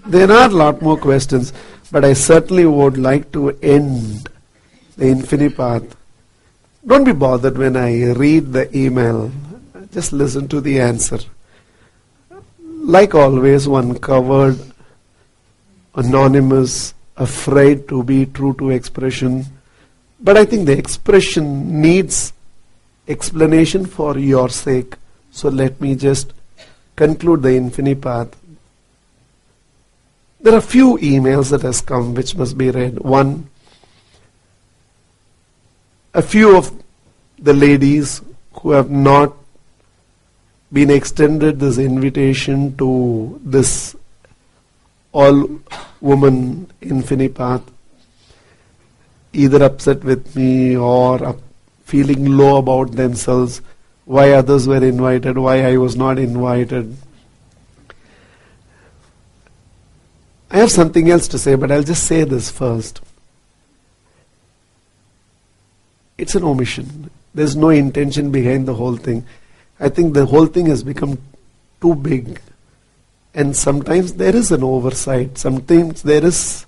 There are a lot more questions, but I certainly would like to end the infinite path. Don't be bothered when I read the email. Just listen to the answer. Like always, one covered, anonymous, afraid to be true to expression. But I think the expression needs explanation for your sake. So let me just conclude the infinite path. There are few emails that has come which must be read. One, a few of the ladies who have not been extended this invitation to this all-woman infinite path, either upset with me or feeling low about themselves, why others were invited, why I was not invited. I have something else to say, but I'll just say this first. It's an omission. There's no intention behind the whole thing. I think the whole thing has become too big. And sometimes there is an oversight. Sometimes there is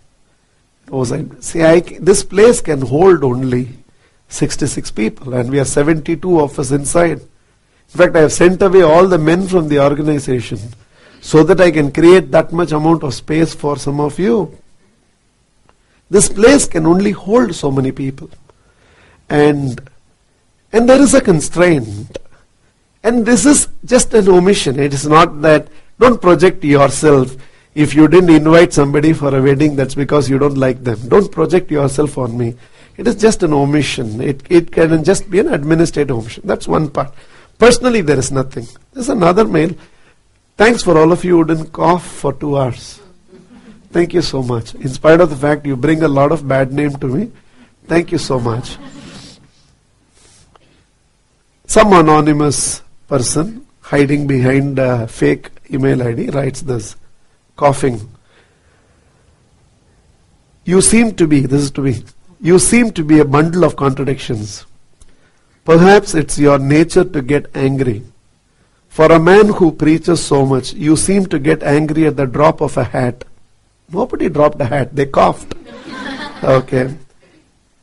oversight. See, this place can hold only 66 people, and we are 72 of us inside. In fact, I have sent away all the men from the organization so that I can create that much amount of space for some of you. This place can only hold so many people. And there is a constraint. And this is just an omission. It is not that, don't project yourself. If you didn't invite somebody for a wedding, that's because you don't like them. Don't project yourself on me. It is just an omission. It can just be an administrative omission. That's one part. Personally, there is nothing. There's another mail. Thanks for all of you who didn't cough for 2 hours. Thank you so much. In spite of the fact you bring a lot of bad name to me, thank you so much. Some anonymous person hiding behind a fake email ID writes this, coughing. You seem to be a bundle of contradictions. Perhaps it's your nature to get angry. For a man who preaches so much, you seem to get angry at the drop of a hat. Nobody dropped a hat, they coughed. Okay.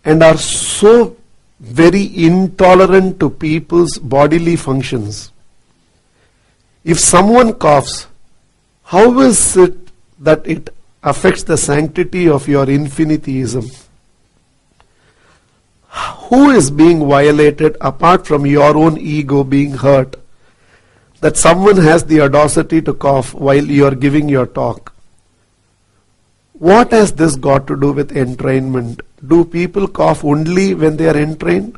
And are so very intolerant to people's bodily functions. If someone coughs, how is it that it affects the sanctity of your infinityism? Who is being violated apart from your own ego being hurt? That someone has the audacity to cough while you are giving your talk. What has this got to do with entrainment? Do people cough only when they are entrained?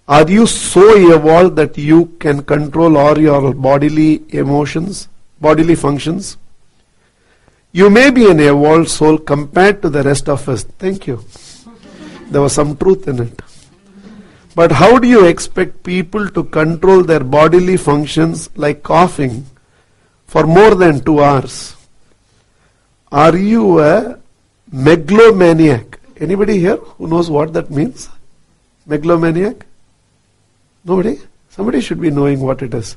Are you so evolved that you can control all your bodily emotions, bodily functions? You may be an evolved soul compared to the rest of us. Thank you. There was some truth in it. But how do you expect people to control their bodily functions like coughing for more than 2 hours? Are you a megalomaniac? Anybody here who knows what that means? Megalomaniac? Nobody? Somebody should be knowing what it is.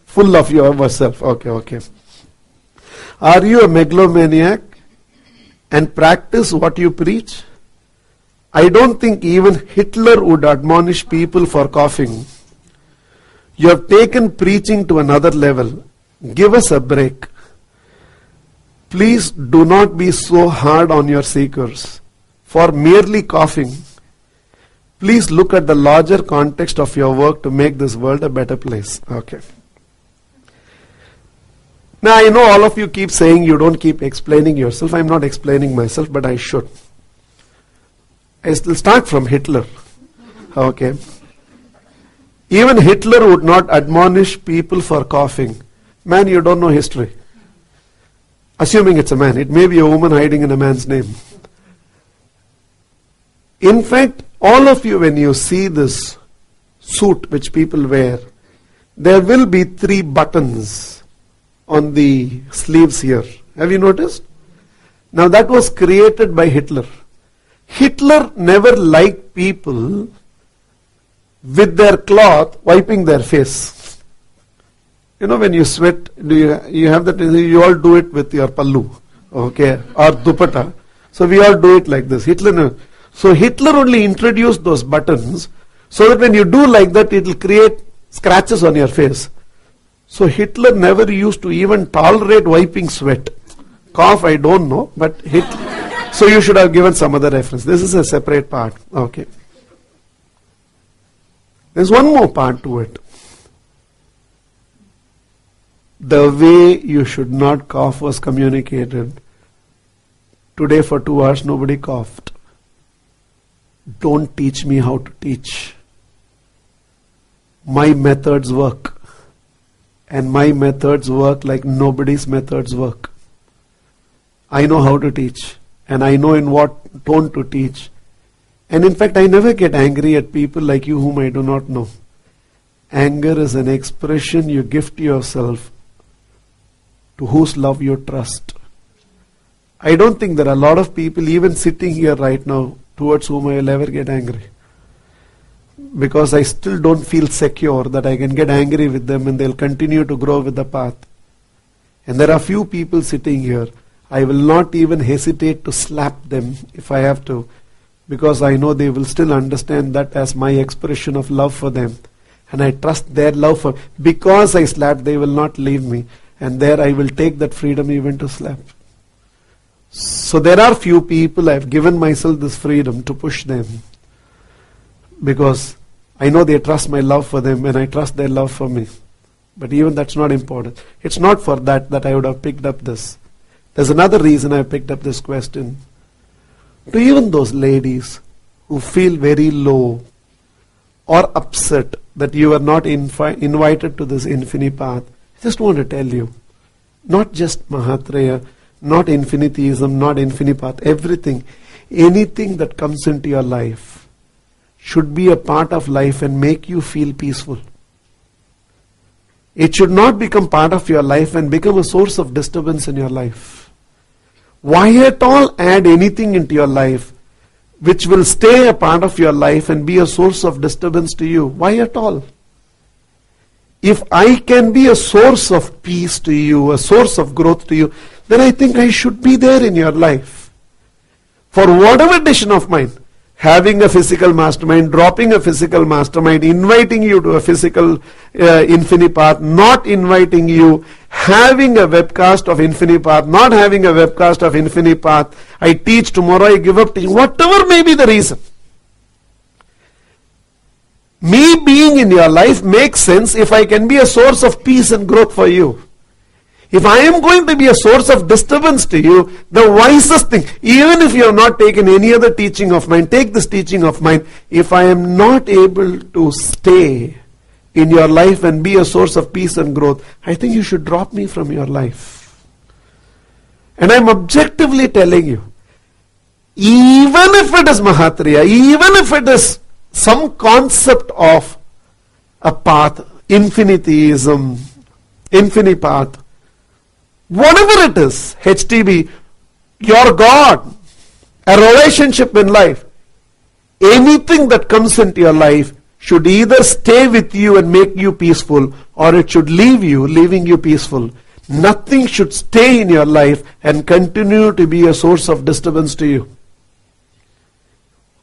Full of yourself. Okay. Are you a megalomaniac and practice what you preach? I don't think even Hitler would admonish people for coughing. You have taken preaching to another level. Give us a break. Please do not be so hard on your seekers for merely coughing. Please look at the larger context of your work to make this world a better place. Okay. Now I know all of you keep saying you don't keep explaining yourself. I'm not explaining myself, but I should. I still start from Hitler. Okay. Even Hitler would not admonish people for coughing. Man, you don't know history. Assuming it's a man. It may be a woman hiding in a man's name. In fact, all of you, when you see this suit which people wear, there will be 3 buttons on the sleeves here. Have you noticed? Now that was created by Hitler. Hitler never liked people with their cloth wiping their face. You know, when you sweat, you have that, you all do it with your pallu, okay, or dupatta. So we all do it like this. So Hitler only introduced those buttons so that when you do like that, it will create scratches on your face. So Hitler never used to even tolerate wiping sweat. Cough, I don't know, but so you should have given some other reference. This is a separate part. Okay. There's one more part to it. The way you should not cough was communicated. Today for 2 hours nobody coughed. Don't teach me how to teach. My methods work. And my methods work like nobody's methods work. I know how to teach. And I know in what tone to teach. And in fact, I never get angry at people like you whom I do not know. Anger is an expression you give to yourself to whose love you trust. I don't think there are a lot of people even sitting here right now towards whom I will ever get angry. Because I still don't feel secure that I can get angry with them and they'll continue to grow with the path. And there are few people sitting here. I will not even hesitate to slap them if I have to, because I know they will still understand that as my expression of love for them. And I trust their love for, because I slapped, they will not leave me. And there I will take that freedom even to slap. So there are few people I have given myself this freedom to push them. Because I know they trust my love for them and I trust their love for me. But even that's not important. It's not for that I would have picked up this. There's another reason I picked up this question. To even those ladies who feel very low or upset that you are not invited to this infinity path, I just want to tell you, not just Mahatreya, not infinityism, not infinity path, everything, anything that comes into your life should be a part of life and make you feel peaceful. It should not become part of your life and become a source of disturbance in your life. Why at all add anything into your life which will stay a part of your life and be a source of disturbance to you? Why at all? If I can be a source of peace to you, a source of growth to you, then I think I should be there in your life. For whatever decision of mine, having a physical mastermind, dropping a physical mastermind, inviting you to a physical infinity path, not inviting you, having a webcast of infinity path, not having a webcast of infinity path, I teach tomorrow, I give up teaching, whatever may be the reason. Me being in your life makes sense if I can be a source of peace and growth for you. If I am going to be a source of disturbance to you, the wisest thing, even if you have not taken any other teaching of mine, take this teaching of mine. If I am not able to stay in your life and be a source of peace and growth, I think you should drop me from your life. And I am objectively telling you, even if it is Mahatreya, even if it is some concept of a path, infinityism, infinity path, whatever it is, HTB, your God, a relationship in life, anything that comes into your life should either stay with you and make you peaceful, or it should leave you, leaving you peaceful. Nothing should stay in your life and continue to be a source of disturbance to you.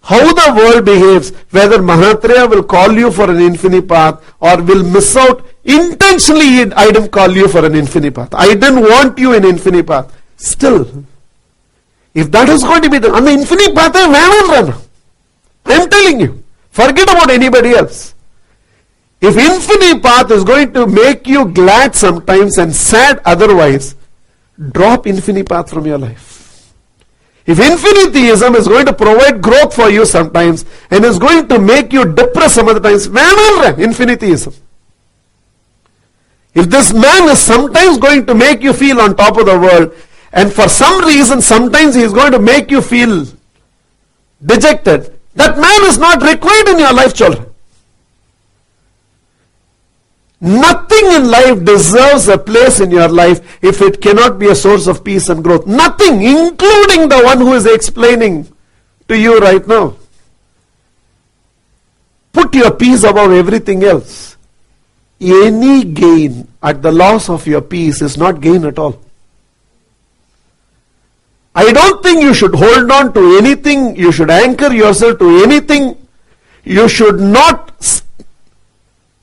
How the world behaves, whether Mahatreya will call you for an infinity path or will miss out, intentionally I didn't call you for an infinity path. I didn't want you in infinity path. Still, if that is going to be done, on the infinity path, I am telling you, forget about anybody else. If infinity path is going to make you glad sometimes and sad otherwise, drop infinity path from your life. If infinityism is going to provide growth for you sometimes and is going to make you depressed some other times, infinityism. If this man is sometimes going to make you feel on top of the world, and for some reason sometimes he is going to make you feel dejected, that man is not required in your life, children. Nothing in life deserves a place in your life if it cannot be a source of peace and growth. Nothing, including the one who is explaining to you right now. Put your peace above everything else. Any gain at the loss of your peace is not gain at all. I don't think you should hold on to anything. You should anchor yourself to anything. You should not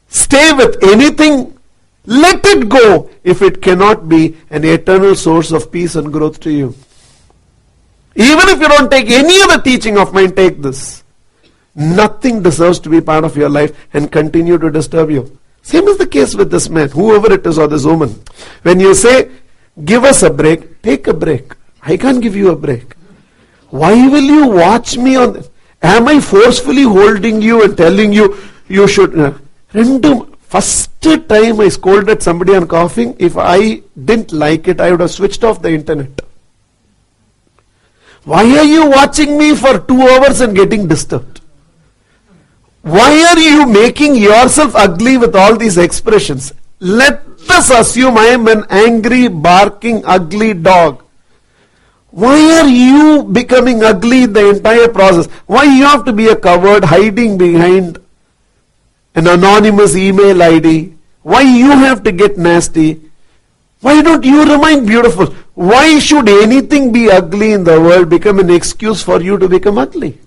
stay with anything. Let it go if it cannot be an eternal source of peace and growth to you. Even if you don't take any other teaching of mine, take this. Nothing deserves to be part of your life and continue to disturb you. Same is the case with this man, whoever it is, or this woman. When you say, give us a break, take a break. I can't give you a break. Why will you watch me on this? Am I forcefully holding you and telling you, you should... First time I scolded somebody on coughing, if I didn't like it, I would have switched off the internet. Why are you watching me for 2 hours and getting disturbed? Why are you making yourself ugly with all these expressions? Let us assume I am an angry, barking, ugly dog. Why are you becoming ugly in the entire process? Why you have to be a coward hiding behind an anonymous email ID? Why you have to get nasty? Why don't you remain beautiful? Why should anything be ugly in the world become an excuse for you to become ugly?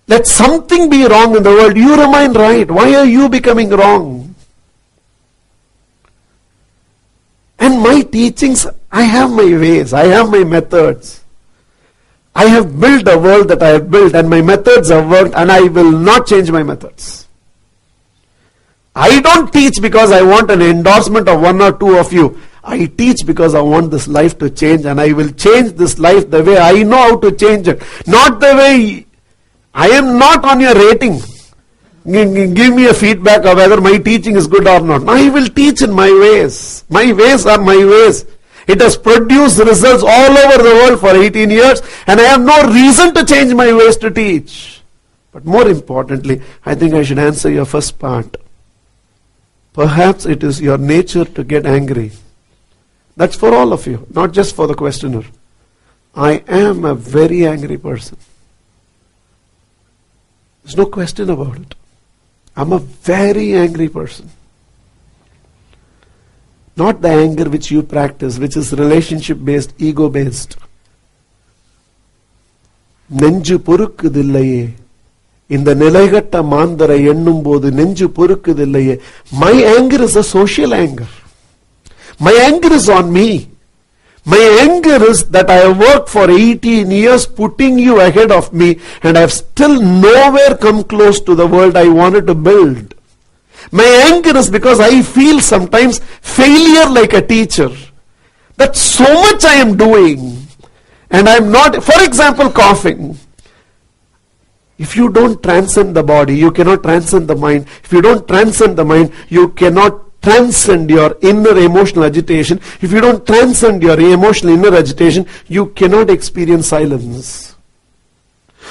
Let something be wrong in the world, you remain right. Why are you becoming wrong? And my teachings, I have my ways, I have my methods. I have built a world that I have built, and my methods have worked, and I will not change my methods. I don't teach because I want an endorsement of 1 or 2 of you. I teach because I want this life to change, and I will change this life the way I know how to change it. Not the way... I am not on your rating. Give me a feedback of whether my teaching is good or not. I will teach in my ways. My ways are my ways. It has produced results all over the world for 18 years, and I have no reason to change my ways to teach. But more importantly, I think I should answer your first part. Perhaps it is your nature to get angry. That's for all of you, not just for the questioner. I am a very angry person. There's no question about it. I'm a very angry person. Not the anger which you practice, which is relationship-based, ego-based. நெஞ்சு பொறுக்குதில்லையே இந்த நிலைகட்ட மாந்தரை எண்ணும் போது நெஞ்சு பொறுக்குதில்லையே. My anger is a social anger. My anger is on me. My anger is that I have worked for 18 years putting you ahead of me, and I have still nowhere come close to the world I wanted to build. My anger is because I feel sometimes failure like a teacher. That so much I am doing, and I am not, for example, coughing. If you don't transcend the body, you cannot transcend the mind. If you don't transcend the mind, you cannot transcend your inner emotional agitation. If you don't transcend your emotional inner agitation, you cannot experience silence.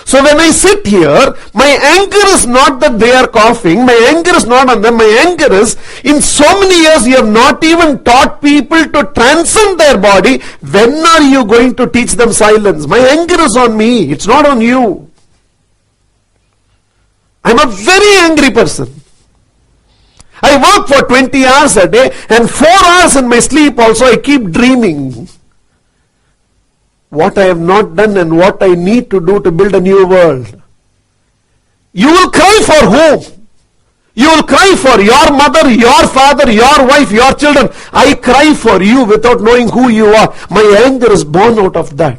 So when I sit here, my anger is not that they are coughing, my anger is not on them, my anger is, in so many years you have not even taught people to transcend their body. When are you going to teach them silence? My anger is on me, it's not on you. I'm a very angry person. I work for 20 hours a day, and 4 hours in my sleep also I keep dreaming what I have not done and what I need to do to build a new world. You will cry for whom? You will cry for your mother, your father, your wife, your children. I cry for you without knowing who you are. My anger is born out of that.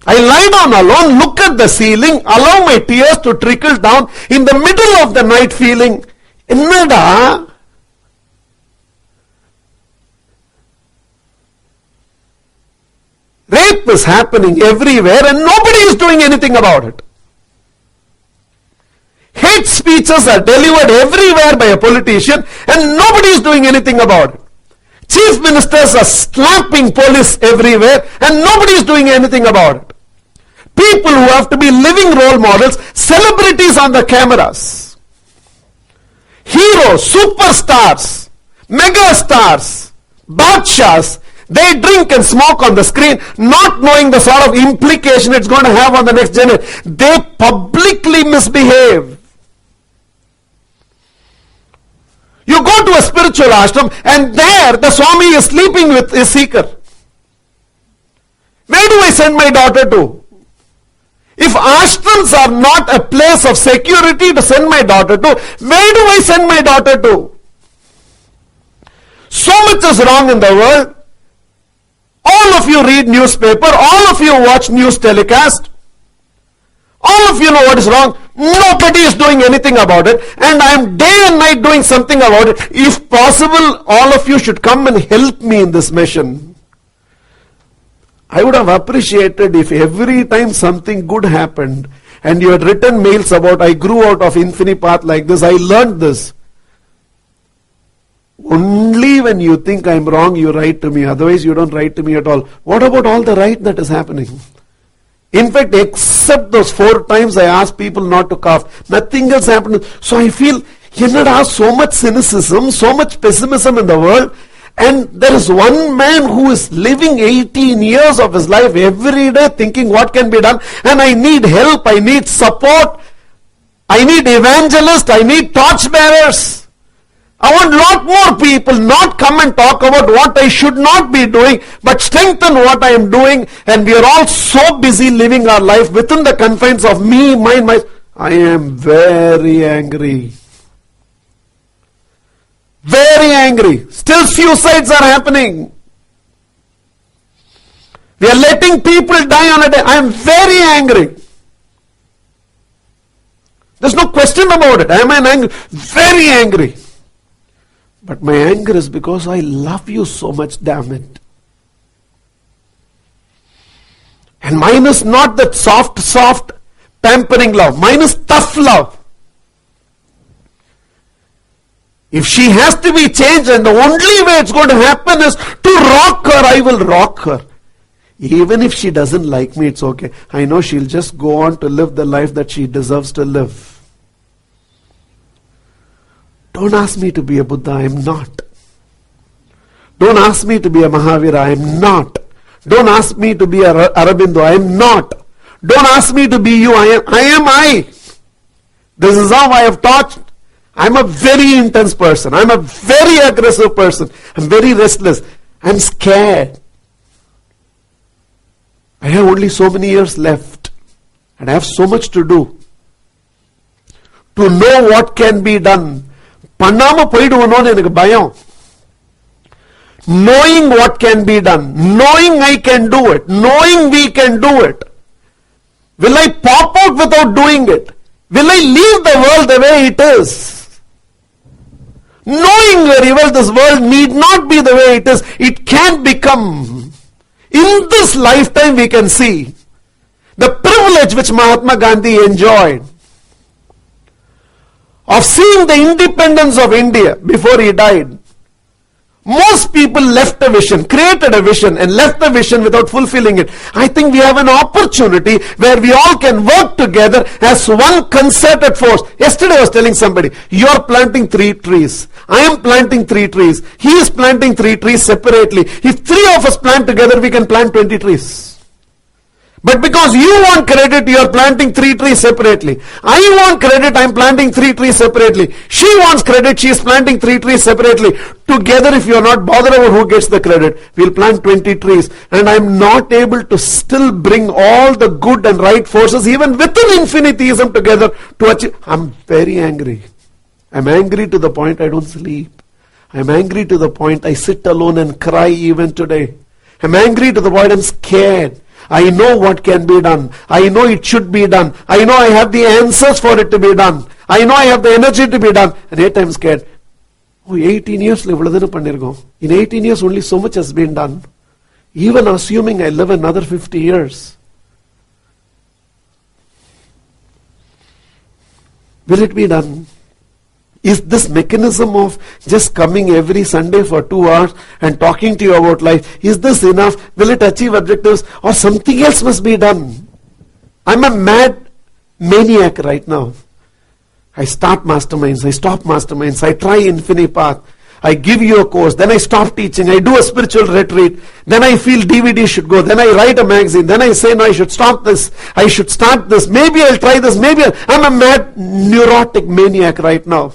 I lie down alone, look at the ceiling, allow my tears to trickle down in the middle of the night feeling, Ennada? Rape is happening everywhere and nobody is doing anything about it. Hate speeches are delivered everywhere by a politician and nobody is doing anything about it. Chief ministers are slapping police everywhere and nobody is doing anything about it. People who have to be living role models, celebrities on the cameras, heroes, superstars, megastars, badshahs, they drink and smoke on the screen, not knowing the sort of implication it's going to have on the next generation. They publicly misbehave. go to a spiritual ashram and there the Swami is sleeping with his seeker. Where do I send my daughter to? If ashrams are not a place of security to send my daughter to, where do I send my daughter to? So much is wrong in the world. All of you read newspaper, all of you watch news telecast. All of you know what is wrong. Nobody is doing anything about it. And I am day and night doing something about it. If possible, all of you should come and help me in this mission. I would have appreciated if every time something good happened and you had written mails about, I grew out of infinite path like this, I learned this. Only when you think I'm wrong, you write to me. Otherwise, you don't write to me at all. What about all the right that is happening? In fact, except those 4 times I asked people not to cough, nothing else happened. So I feel, so much cynicism, so much pessimism in the world. And there is one man who is living 18 years of his life every day thinking what can be done. And I need help, I need support, I need evangelists, I need torchbearers. I want a lot more people not come and talk about what I should not be doing, but strengthen what I am doing. And we are all so busy living our life within the confines of me, mine, my. I am very angry. Very angry. Still suicides are happening. We are letting people die on a day. I am very angry. There's no question about it. I am angry. Very angry. But my anger is because I love you so much, damn it. And mine is not that soft, pampering love. Mine is tough love. If she has to be changed, and the only way it's going to happen is to rock her, I will rock her. Even if she doesn't like me, it's okay. I know she'll just go on to live the life that she deserves to live. Don't ask me to be a Buddha, I am not. Don't ask me to be a Mahavira, I am not. Don't ask me to be a Aurobindo, I am not. Don't ask me to be you, I am I. This is how I have taught. I am a very intense person. I am a very aggressive person. I am very restless. I am scared. I have only so many years left. And I have so much to do. To know what can be done. பண்ணாம போய்டுவனோன்னு எனக்கு பயம். Knowing what can be done, knowing I can do it, knowing we can do it. Will I pop out without doing it? Will I leave the world the way it is? Knowing very well this world need not be the way it is, it can become. In this lifetime we can see the privilege which Mahatma Gandhi enjoyed of seeing the independence of India before he died. Most people left a vision, created a vision and left the vision without fulfilling it. I think we have an opportunity where we all can work together as one concerted force. Yesterday I was telling somebody, you are planting 3 trees. I am planting 3 trees. He is planting 3 trees separately. If 3 of us plant together, we can plant 20 trees. But because you want credit, you are planting 3 trees separately. I want credit, I am planting 3 trees separately. She wants credit, she is planting 3 trees separately. Together, if you are not bothered about who gets the credit, we will plant 20 trees. And I am not able to still bring all the good and right forces, even within infinityism, together to achieve. I am very angry. I am angry to the point I don't sleep. I am angry to the point I sit alone and cry even today. I am angry to the point I am scared. I know what can be done. I know it should be done. I know I have the answers for it to be done. I know I have the energy to be done. And yet I am scared. Oh, 18 years. In 18 years only so much has been done. Even assuming I live another 50 years. Will it be done? Is this mechanism of just coming every Sunday for 2 hours and talking to you about life, is this enough? Will it achieve objectives? Or something else must be done? I'm a mad maniac right now. I start masterminds, I stop masterminds, I try infinite path, I give you a course, then I stop teaching, I do a spiritual retreat, then I feel DVD should go, then I write a magazine, then I say no, I should stop this, I should start this, maybe I'll try this, I'm a mad neurotic maniac right now.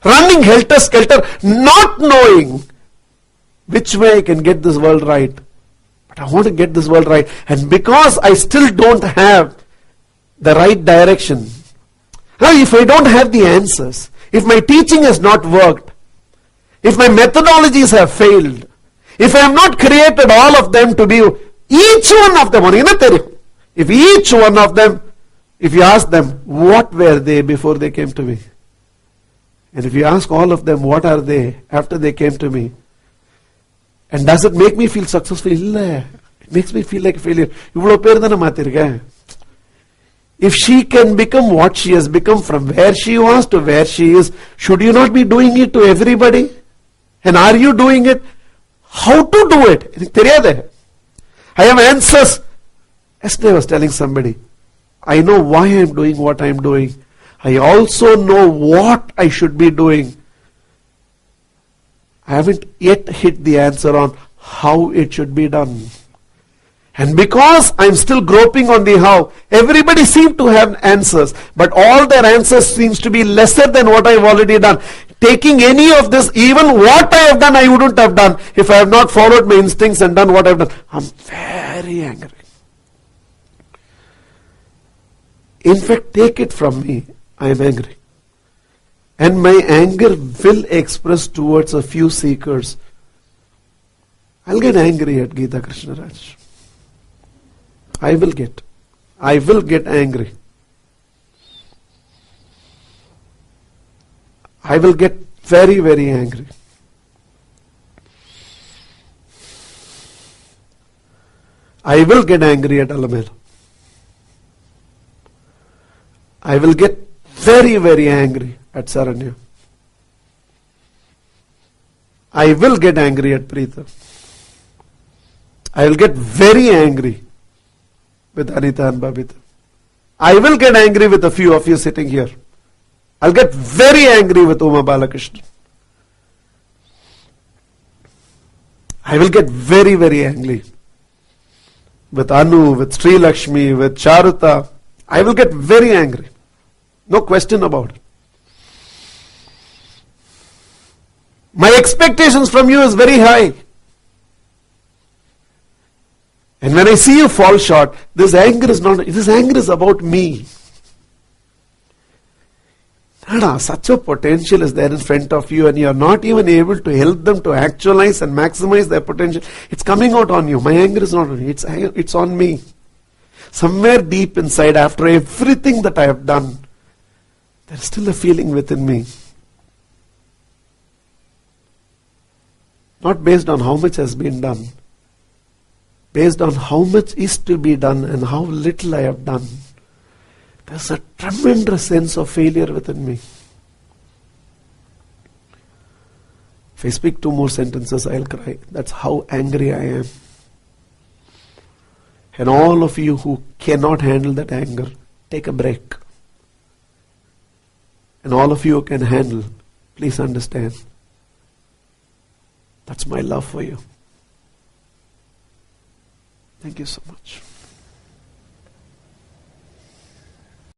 running helter-skelter, not knowing which way I can get this world right. But I want to get this world right. And because I still don't have the right direction, now if I don't have the answers, if my teaching has not worked, if my methodologies have failed, if I have not created all of them to be, each one of them, if each one of them, if you ask them, what were they before they came to me? And if you ask all of them, what are they after they came to me? And does it make me feel successful? It makes me feel like a failure. If she can become what she has become from where she was to where she is, should you not be doing it to everybody? And are you doing it? How to do it? I have answers. Yesterday I was telling somebody, I know why I am doing what I am doing. I also know what I should be doing. I haven't yet hit the answer on how it should be done. And because I'm still groping on the how, everybody seems to have answers, but all their answers seems to be lesser than what I've already done. Taking any of this, even what I have done, I wouldn't have done if I have not followed my instincts and done what I've done. I'm very angry. In fact, take it from me, I am angry. And my anger will express towards a few seekers. I'll get angry at Gita Krishnaraj. I will get angry. I will get very, very angry. I will get angry at Alameda. I will get very, very angry at Saranya. I will get angry at Preeta. I will get very angry with Anita and Babita. I will get angry with a few of you sitting here. I'll get very angry with Uma Balakrishnan. I will get very, very angry with Anu, with Sri Lakshmi, with Charuta. I will get very angry. No question about it. My expectations from you is very high. And when I see you fall short, this anger is about me. Such a potential is there in front of you and you are not even able to help them to actualize and maximize their potential. It's coming out on you. My anger is not on you. It's on me. Somewhere deep inside, after everything that I have done, there's still a feeling within me. Not based on how much has been done. Based on how much is to be done and how little I have done. There's a tremendous sense of failure within me. If I speak 2 more sentences, I'll cry. That's how angry I am. And all of you who cannot handle that anger, take a break. And all of you who can handle, please understand. That's my love for you. Thank you so much.